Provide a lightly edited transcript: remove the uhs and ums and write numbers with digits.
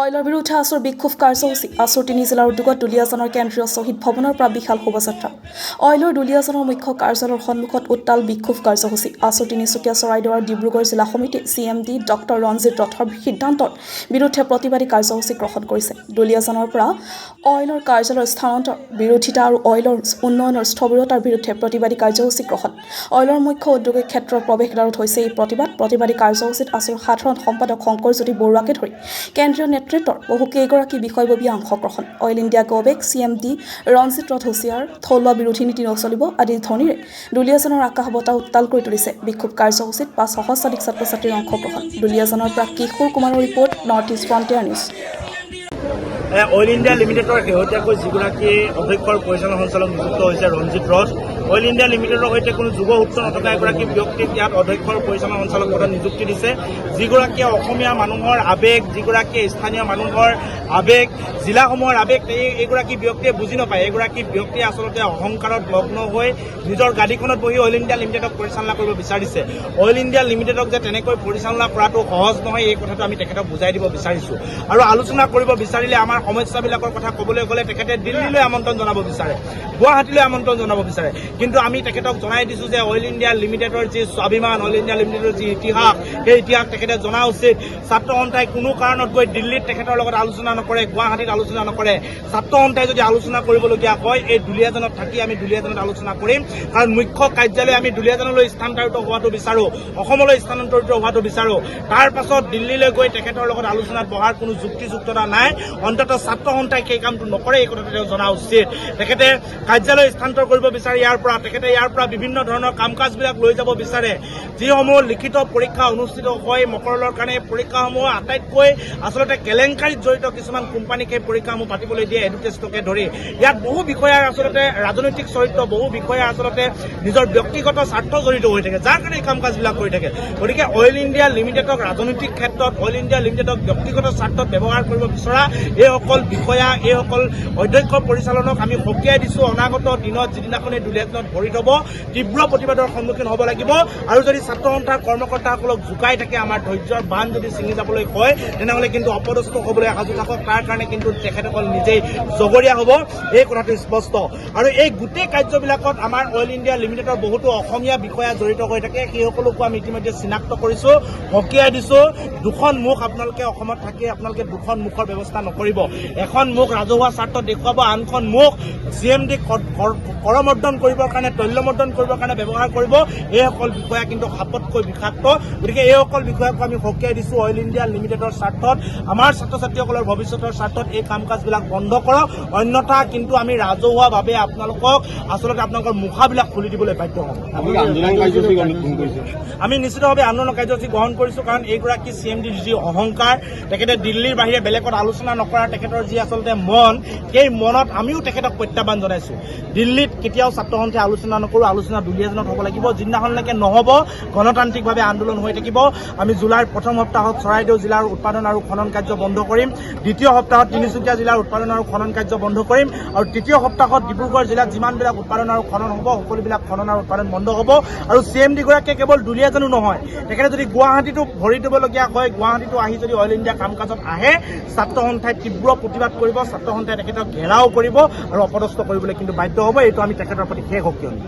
অইলৰ বিৰুদ্ধে আসৰ বিক্ষোভ কাৰ্যসূচী আসৰ 3 জিলাৰ উদ্যোগত দুলিয়াজানৰ কেন্দ্ৰীয় শ্বহীদ ভৱনৰ পৰা বিশাল শোভাযাত্ৰা অইলৰ দুলিয়াজানৰ মুখ্য কাৰ্যালয়ৰ সন্মুখত উত্তাল বিক্ষোভ কাৰ্যসূচী আসৰ তিনিচুকীয়া চৰাইদেউ আৰু ডিব্ৰুগড় জিলা সমিতি CMD ডক্টৰ ৰঞ্জিত ৰথৰ সিদ্ধান্তৰ বিৰুদ্ধে প্ৰতিবাদী কাৰ্যসূচী গ্ৰহণ কৰিছে দুলিয়াজানৰ পৰা অইলৰ কাৰ্যালয় স্থানান্তৰ বিৰোধিতা আৰু অইলৰ উন্নয়নৰ স্থবিৰতাৰ বিৰুদ্ধে প্ৰতিবাদী কাৰ্যসূচী গ্ৰহণ অইলৰ মুখ্য উদ্যোগিক ক্ষেত্ৰৰ প্ৰৱেশদ্বাৰত হৈছে এই প্ৰতিবাদী কাৰ্যসূচীত আসৰ সাধাৰণ সম্পাদক শংকৰজ্যোতি বৰুৱাকে ধৰি কেন্দ্ৰীয় নেতৃত্বৰ বহু কেইগৰাকী বিষয়ববীয়ে অংশগ্ৰহণ অইল ইণ্ডিয়া গৱেক CMD ৰঞ্জিত ৰথ হুছিয়াৰ থলুৱা বিৰোধী নীতি নচলিব আদিৰ ধ্বনিৰে দুলিয়াজানৰ আকাশ বতাহ উত্তাল কৰি তুলিছে বিক্ষোভ কাৰ্যসূচীত 500 ছাত্ৰ ছাত্ৰীৰ অংশগ্ৰহণ দুলিয়াজানৰ পৰা কিশোৰ কুমাৰৰ report north east frontier news oil India লিমিটেডৰ শেহতীয়াকৈ যিগৰাকী অধ্যক্ষৰ পৰিচালনা সঞ্চালক নিযুক্ত হৈছে ৰঞ্জিত ৰথ অইল ইণ্ডিয়া লিমিটেডৰ সৈতে কোনো যোগসূত্ৰ নথকা এগৰাকী ব্যক্তিক ইয়াত অধ্যক্ষৰ পৰিচালনা সঞ্চালক পদত নিযুক্তি দিছে যিগৰাকীয়ে অসমীয়া মানুহৰ আৱেগ যিগৰাকীয়ে স্থানীয় মানুহৰ আৱেগ জিলাসমূহৰ আৱেগ এইগৰাকী ব্যক্তিয়ে বুজি নাপায় এইগৰাকী ব্যক্তিয়ে আচলতে অহংকাৰত মগ্ন হৈ নিজৰ গাড়ীখনত বহি অইল ইণ্ডিয়া লিমিটেডক পৰিচালনা কৰিব বিচাৰিছে অইল ইণ্ডিয়া লিমিটেডক যে তেনেকৈ পৰিচালনা কৰাটো সহজ নহয় এই কথাটো আমি তেখেতক বুজাই দিব বিচাৰিছোঁ আৰু আলোচনা কৰিব বিচাৰিলে আমাৰ সমস্যাবিলাকৰ কথা ক'বলৈ গ'লে তেখেতে দিল্লীলৈ আমন্ত্ৰণ জনাব বিচাৰে গুৱাহাটীলৈ আমন্ত্ৰণ জনাব বিচাৰে কিন্তু আমি তেখেতক জনাই দিছোঁ যে অইল ইণ্ডিয়া লিমিটেডৰ যি স্বাভিমান অইল ইণ্ডিয়া লিমিটেডৰ যি ইতিহাস সেই ইতিহাস তেখেতে জনা উচিত ছাত্ৰ সন্থাই কোনো কাৰণত গৈ দিল্লীত তেখেতৰ লগত আলোচনা নকৰে গুৱাহাটীত আলোচনা নকৰে ছাত্ৰ সন্থাই যদি আলোচনা কৰিবলগীয়া হয় এই দুলিয়াজানত থাকি আমি দুলিয়াজানত আলোচনা কৰিম কাৰণ মুখ্য কাৰ্যালয় আমি দুলিয়াজানলৈ স্থানান্তৰিত হোৱাটো বিচাৰোঁ অসমলৈ স্থানান্তৰিত হোৱাটো বিচাৰোঁ তাৰ পাছত দিল্লীলৈ গৈ তেখেতৰ লগত আলোচনাত বহাৰ কোনো যুক্তিযুক্ততা নাই অন্ততঃ ছাত্ৰ সন্থাই সেই কামটো নকৰে এই কথাটো তেওঁ জনা উচিত তেখেতে কাৰ্যালয় স্থানান্তৰ কৰিব বিচাৰে তেখেতে ইয়াৰ পৰা বিভিন্ন ধৰণৰ কাম কাজবিলাক লৈ যাব বিচাৰে যিসমূহ লিখিত পৰীক্ষা অনুষ্ঠিত হয় মকৰলৰ কাৰণে পৰীক্ষাসমূহ আটাইতকৈ আচলতে কেলেংকাৰীত জড়িত কিছুমান কোম্পানীক সেই পৰীক্ষাসমূহ পাতিবলৈ দিয়ে এডুকেষ্টকে ধৰি ইয়াত বহু বিষয়াৰ আচলতে ৰাজনৈতিক চৰিত্ৰ বহু বিষয়াৰ আচলতে নিজৰ ব্যক্তিগত স্বাৰ্থ জড়িত হৈ থাকে যাৰ কাৰণে এই কাম কাজবিলাক কৰি থাকে গতিকে অইল ইণ্ডিয়া লিমিটেডক ৰাজনৈতিক ক্ষেত্ৰত অইল ইণ্ডিয়া লিমিটেডক ব্যক্তিগত স্বাৰ্থত ব্যৱহাৰ কৰিব বিচৰা এইসকল বিষয়া এইসকল অধ্যক্ষ পৰিচালনক আমি সকীয়াই দিছোঁ অনাগত দিনত যিদিনাখনে দুলিয়াজানত ভৰি থ'ব তীব্ৰ প্ৰতিবাদৰ সন্মুখীন হ'ব লাগিব আৰু যদি ছাত্ৰ সন্থাৰ কৰ্মকৰ্তাসকলক জোকাই থাকে আমাৰ ধৈৰ্যৰ বান্ধ যদি ছিঙি যাবলৈ হয় তেনেহ'লে কিন্তু অপদস্থ হ'বলৈ সাজু থাকক তাৰ কাৰণে কিন্তু তেখেতসকল নিজেই জগৰীয়া হ'ব এই কথাটো স্পষ্ট আৰু এই গোটেই কাৰ্যবিলাকত আমাৰ অইল ইণ্ডিয়া লিমিটেডৰ বহুতো অসমীয়া বিষয়া জড়িত হৈ থাকে সেইসকলকো আমি ইতিমধ্যে চিনাক্ত কৰিছোঁ সকীয়াই দিছোঁ দুখন মুখ আপোনালোকে অসমত থাকি আপোনালোকে দুখন মুখৰ ব্যৱস্থা নকৰিব এখন মুখ ৰাজহুৱা স্বাৰ্থত দেখুৱাব আনখন মুখ CMD কৰমৰ্দন কৰিবৰ কাৰণে তৈলমৰ্দন কৰিবৰ কাৰণে ব্যৱহাৰ কৰিব এইসকল বিষয়া কিন্তু সাপতকৈ বিষাক্ত গতিকে এইসকল বিষয়াকো আমি সকীয়াই দিছোঁ অইল ইণ্ডিয়া লিমিটেডৰ স্বাৰ্থত আমাৰ ছাত্ৰ ছাত্ৰীসকলৰ ভৱিষ্যতৰ স্বাৰ্থত এই কাম কাজবিলাক বন্ধ কৰক অন্যথা কিন্তু আমি ৰাজহুৱাভাৱে আপোনালোকক আচলতে আপোনালোকৰ মুখাবিলাক খুলি দিবলৈ বাধ্য হ'ম আমি নিশ্চিতভাৱে আন্দোলন কাৰ্যসূচী গ্ৰহণ কৰিছোঁ কাৰণ এইগৰাকী CMD যি অহংকাৰ তেখেতে দিল্লীৰ বাহিৰে বেলেগত আলোচনা নকৰা তেখেতৰ যি আচলতে মন সেই মনত আমিও তেখেতক প্ৰত্যাহ্বান জনাইছোঁ দিল্লীত কেতিয়াও ছাত্ৰ সন্থাই আলোচনা নকৰোঁ আলোচনা দুলিয়াজানত হ'ব লাগিব যিদিনাখনলৈকে নহ'ব গণতান্ত্ৰিকভাৱে আন্দোলন হৈ থাকিব আমি জুলাইৰ প্ৰথম সপ্তাহত চৰাইদেউ জিলাৰ উৎপাদন আৰু খনন কাৰ্য বন্ধ কৰিম দ্বিতীয় সপ্তাহত তিনিচুকীয়া জিলাৰ উৎপাদন আৰু খনন কাৰ্য বন্ধ কৰিম আৰু তৃতীয় সপ্তাহত ডিব্ৰুগড় জিলাত যিমানবিলাক উৎপাদন আৰু খনন হ'ব সকলোবিলাক খনন আৰু উৎপাদন বন্ধ হ'ব আৰু CMD গৰাকীয়ে কেৱল দুলিয়াজানো নহয় তেখেতে যদি গুৱাহাটীতো ভৰি দিবলগীয়া হয় গুৱাহাটীতো আহি যদি অইল ইণ্ডিয়া কাম কাজত আহে ছাত্ৰ সন্থাই তীব্ৰ প্ৰতিবাদ কৰিব ছাত্ৰ সন্থাই তেখেতক ঘেৰাও কৰিব আৰু অপদস্থ কৰিবলৈ কিন্তু বাধ্য হ'ব এইটো আমি তেখেতৰ প্ৰতি শেষ সকিয়নি